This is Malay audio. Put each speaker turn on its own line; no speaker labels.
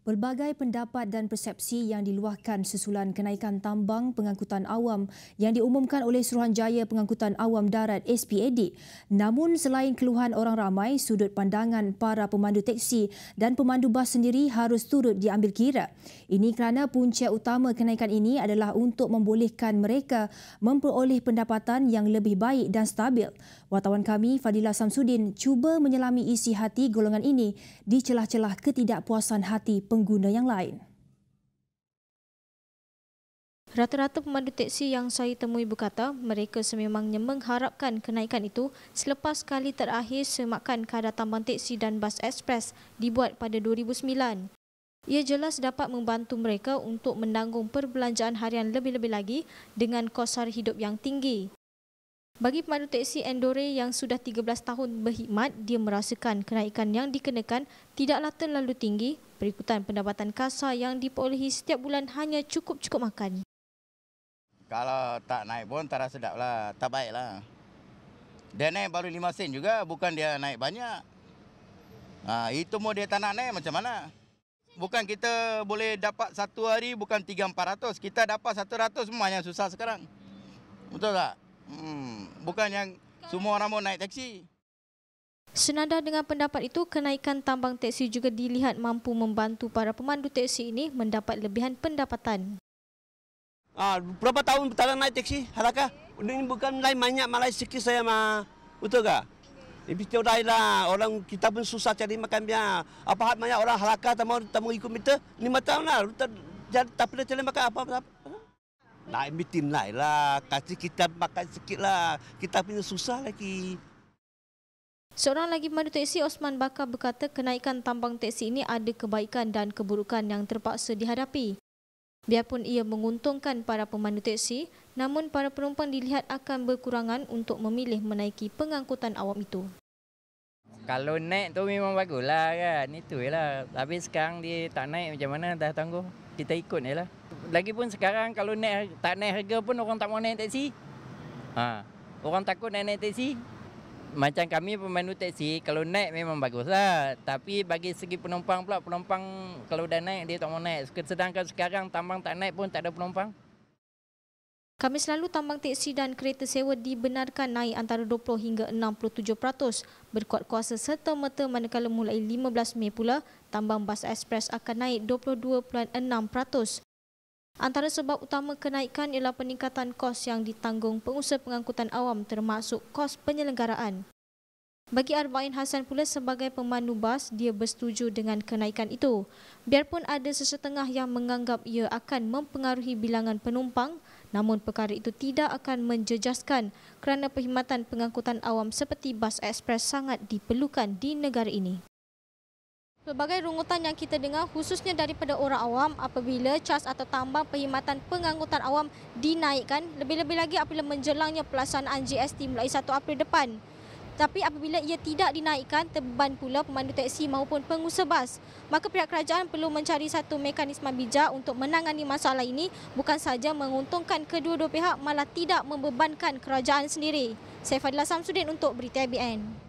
Pelbagai pendapat dan persepsi yang diluahkan susulan kenaikan tambang pengangkutan awam yang diumumkan oleh Suruhanjaya Pengangkutan Awam Darat SPAD. Namun selain keluhan orang ramai, sudut pandangan para pemandu teksi dan pemandu bas sendiri harus turut diambil kira. Ini kerana punca utama kenaikan ini adalah untuk membolehkan mereka memperoleh pendapatan yang lebih baik dan stabil. Wartawan kami Fadilah Samsudin cuba menyelami isi hati golongan ini di celah-celah ketidakpuasan hati pengguna yang lain.
Rata-rata pemandu teksi yang saya temui berkata mereka sememangnya mengharapkan kenaikan itu selepas kali terakhir semakan kadar tambang teksi dan bas ekspres dibuat pada 2009. Ia jelas dapat membantu mereka untuk menanggung perbelanjaan harian lebih-lebih lagi dengan kos sara hidup yang tinggi. Bagi pemandu teksi Endore yang sudah 13 tahun berkhidmat, dia merasakan kenaikan yang dikenakan tidaklah terlalu tinggi berikutan pendapatan kasar yang diperolehi setiap bulan hanya cukup makan.
Kalau tak naik pun tak rasa sedap lah, tak baik lah. Dia naik baru 5 sen juga, bukan dia naik banyak. Itu mau dia tak nak naik macam mana? Bukan kita boleh dapat satu hari bukan 300-400, kita dapat 100 semua yang susah sekarang. Betul tak? Bukan yang semua orang mau naik teksi.
Senada dengan pendapat itu, kenaikan tambang teksi juga dilihat mampu membantu para pemandu teksi ini mendapat lebihan pendapatan.
Berapa tahun tak naik teksi? Halakah? Ini bukan lain banyak, malah sikit saya mah. Betul tak? Ini betul lah. Orang kita pun susah cari makan biar. Apa hal banyak orang halakah tak mau ikut kita? 5 tahun lah. Tak pernah cari makan apa-apa. Naik meeting naik lah, kasih kita makan sikit lah. Kita punya susah lagi.
Seorang lagi pemandu teksi, Osman Bakar, berkata kenaikan tambang teksi ini ada kebaikan dan keburukan yang terpaksa dihadapi. Biarpun ia menguntungkan para pemandu teksi, namun para penumpang dilihat akan berkurangan untuk memilih menaiki pengangkutan awam itu.
Kalau naik tu memang baguslah kan, itu je lah. Tapi sekarang dia tak naik macam mana dah tangguh. Kita ikut je lah. Lagipun sekarang kalau tak naik harga pun orang tak mau naik teksi. Orang takut naik teksi. Macam kami pemandu teksi, kalau naik memang baguslah. Tapi bagi segi penumpang pula, penumpang kalau dah naik dia tak mau naik. Sedangkan sekarang tambang tak naik pun tak ada penumpang.
Khamis lalu, tambang teksi dan kereta sewa dibenarkan naik antara 20 hingga 67% berkuat kuasa serta-merta, manakala mulai 15 Mei pula, tambang bas ekspres akan naik 22.6%. Antara sebab utama kenaikan ialah peningkatan kos yang ditanggung pengusaha pengangkutan awam termasuk kos penyelenggaraan. Bagi Arba'in Hassan pula sebagai pemandu bas, dia bersetuju dengan kenaikan itu. Biarpun ada sesetengah yang menganggap ia akan mempengaruhi bilangan penumpang, namun perkara itu tidak akan menjejaskan kerana perkhidmatan pengangkutan awam seperti bas ekspres sangat diperlukan di negara ini. Pelbagai rungutan yang kita dengar khususnya daripada orang awam apabila cas atau tambang perkhidmatan pengangkutan awam dinaikkan, lebih-lebih lagi apabila menjelangnya pelaksanaan GST mulai 1 April depan. Tapi apabila ia tidak dinaikkan, terbeban pula pemandu teksi maupun pengusaha bas. Maka pihak kerajaan perlu mencari satu mekanisme bijak untuk menangani masalah ini, bukan sahaja menguntungkan kedua-dua pihak, malah tidak membebankan kerajaan sendiri. Saya Fadilah Samsudin untuk Berita IBN.